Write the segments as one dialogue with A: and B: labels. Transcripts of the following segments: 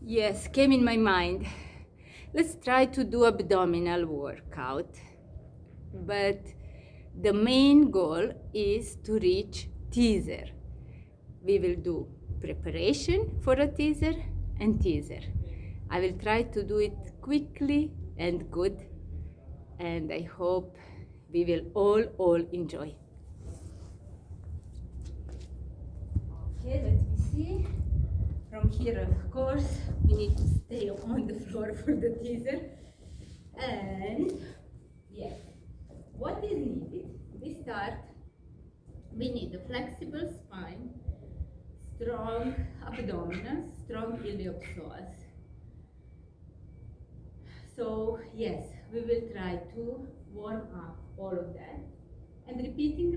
A: Yes, came in my mind. Let's try to do abdominal workout. But the main goal is to reach teaser. We will do preparation for a teaser and teaser. I will try to do it quickly and good, and I hope we will all enjoy. Okay, let me see. From here, of course, we need to stay on the floor for the teaser. And yes, what is needed? We need a flexible spine, strong abdominals, strong iliopsoas. So yes, we will try to warm up all of that, and repeating,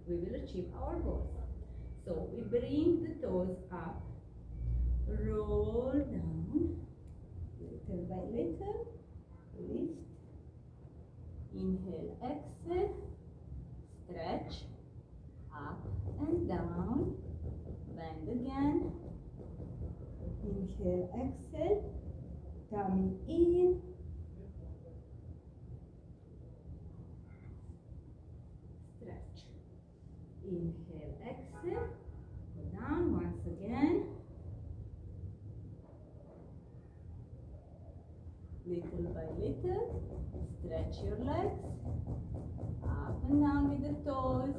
A: we will achieve our goals. So we bring the toes up, roll down, little by little, lift, inhale, exhale, stretch, up and down, bend again, inhale, exhale, tummy in, stretch, inhale, exhale, go down once again, little by little, stretch your legs, up and down with the toes,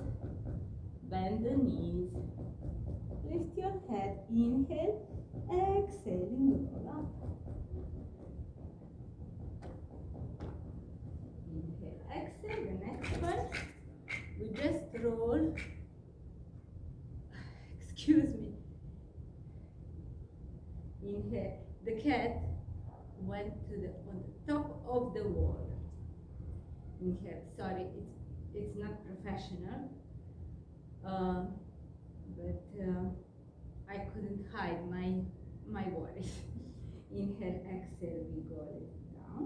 A: bend the knees, lift your head, inhale, exhaling, roll up. Inhale, exhale, the next one, we just roll, excuse me, inhale, the cat went on the top of the wall. Inhale, sorry, it's not professional, but I couldn't hide my worries. Inhale, exhale, we go a little down.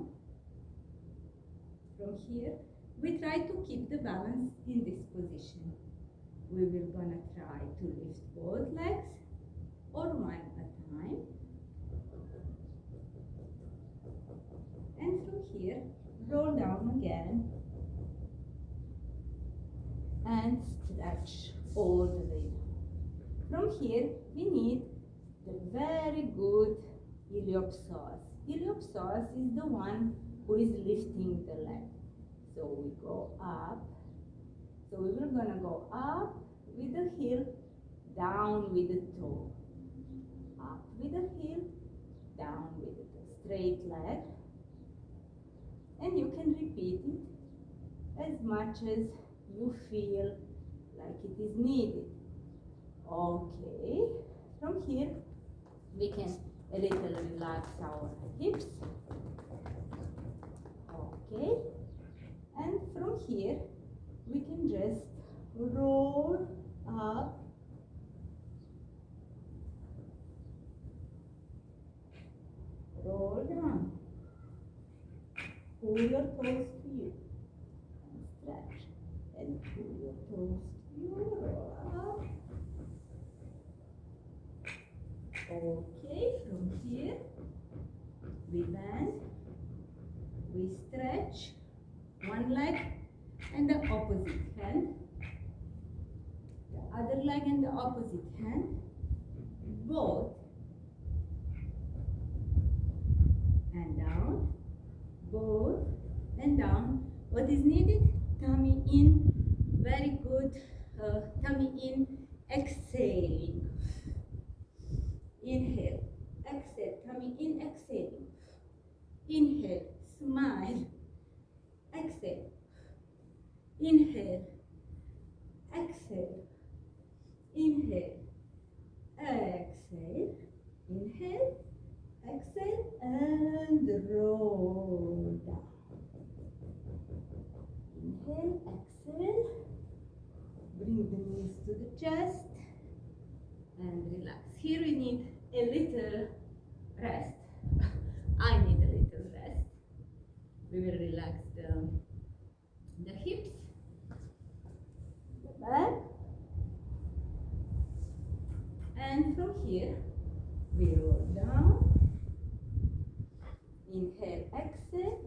A: From here, we try to keep the balance in this position. We will gonna try to lift both legs or one at a time. And from here, roll down again and stretch all the way down. From here, we need the very good iliopsoas. Iliopsoas is the one who is lifting the leg. So we go up. So we will gonna go up with the heel, down with the toe. Up with the heel, down with the straight leg. And you can repeat it as much as you feel like it is needed. Okay, from here we can a little relax our hips. Okay, and from here we can just roll up, roll down. Pull your toes to you and stretch, and pull your toes to you, roll up. Okay, from here we bend, we stretch one leg and the opposite hand, the other leg and the opposite hand, both, and down, both and down. What is needed? Tummy in, very good, tummy in, exhaling, inhale, exhale, tummy in, exhaling, inhale, smile, exhale, inhale, exhale, inhale, exhale, inhale, exhale, and roll down. Inhale, exhale, bring the knees to the chest, and relax. Here we need a little rest. I need a little rest. We will relax the hips, the back, and from here we roll down, Inhale, exhale,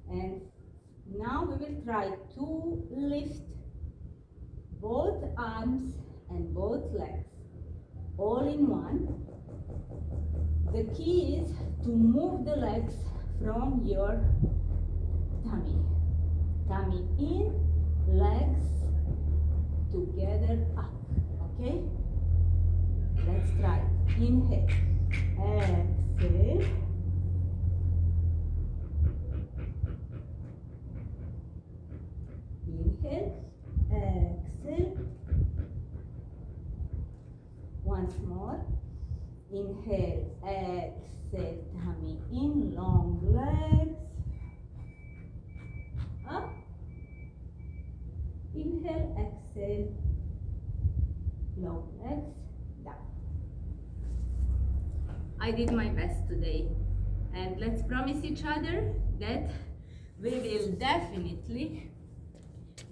A: and now we will try to lift both arms and both legs all in one. The key is to move the legs from your tummy. Tummy in, legs together up. Okay? Let's try. Inhale, exhale. Inhale, exhale. Once more. Inhale, exhale, tummy in, long legs. Up. Inhale, exhale, long legs, down. I did my best today, and let's promise each other that we will definitely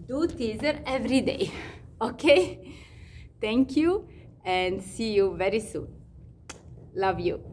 A: do teaser every day. Okay? Thank you, and see you very soon. Love you.